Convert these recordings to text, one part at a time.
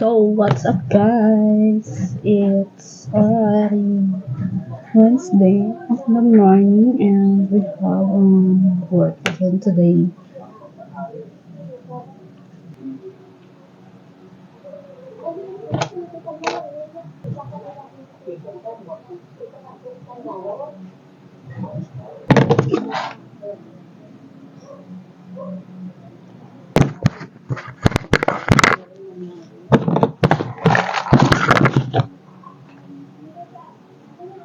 So, what's up, guys? It's already Wednesday of the morning, and we have work again today.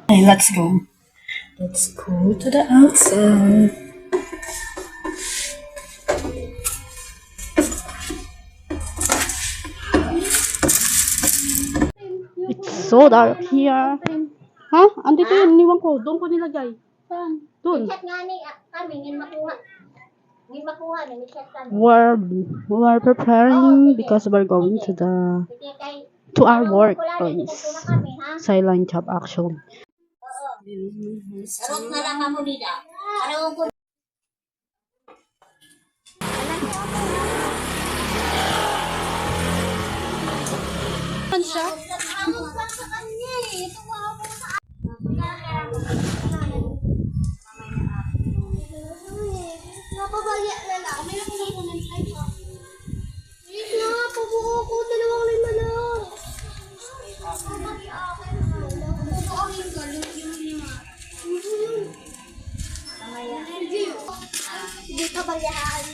Hey, let's go. Let's go to the outside. It's so dark here. Ha? Andito yun, iniwan ko. Doon ko nilagay. Saan? Doon. Chat nga ni kami, ngin makuha. Ngin makuha, ni chat kami. We're preparing because we're going to the Sige kay, to our work kulani, place. na kami, ha? Silent job actually. Sarot na lang ako nila. Ano ko Ano siya? sa kanya eh. Tumawa ko sa Napabaya na lang. May nakuha ng side pa. Please na, pabuo ko. 2 lima lang. Hindi ka balyaan.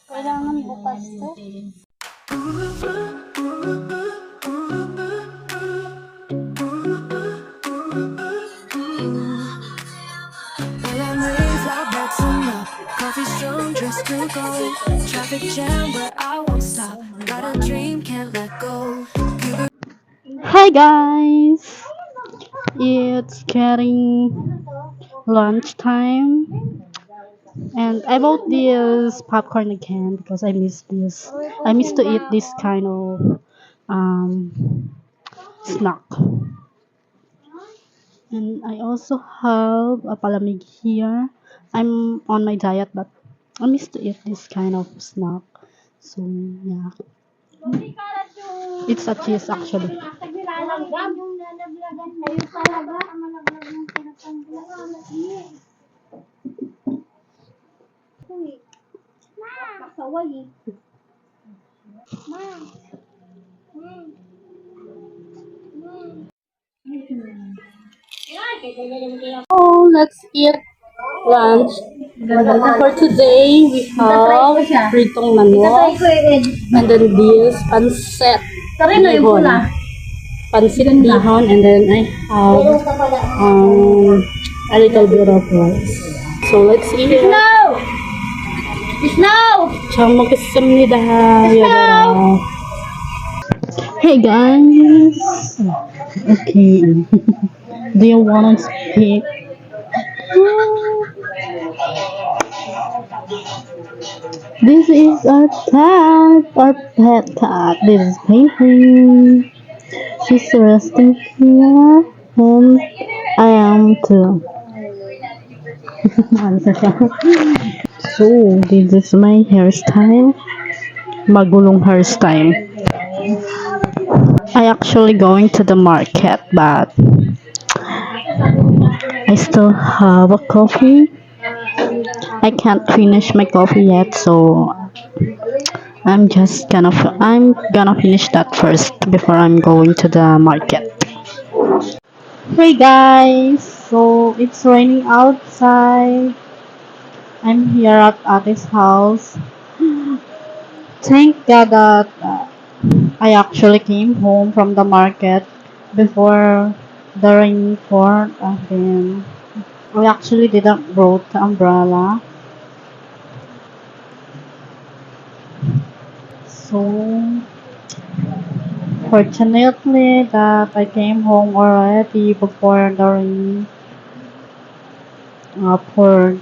Kailangan bukas to. Coffee strong, dressed to go. Traffic jam, but I won't stop. Got a dream, can't let go. Hi guys! It's getting lunchtime, and I bought this popcorn again because I miss this. I miss to eat this kind of snack. And I also have a palamig here. I'm on my diet, but I miss to eat this kind of snack. So yeah, it's a cheese actually. Oh, let's eat lunch. For today, we have pritong manok, and then this pancit bihon. Pancit bihon, and then I have a little bit of rice. So let's eat. 잘 먹겠습니다. 얘들아. Hey guys. Okay. Do you want to speak? This is our cat, our pet cat. This is Payton. She's resting here, and I am too. So, this is my hairstyle. Magulong hairstyle. I actually going to the market, but I still have a coffee. I can't finish my coffee yet, so I'm gonna finish that first before I'm going to the market. Hey guys, so it's raining outside. I'm here at Ate's house. Thank God that I actually came home from the market before the rain poured again. I actually didn't brought the umbrella. So fortunately that I came home already before the rain poured.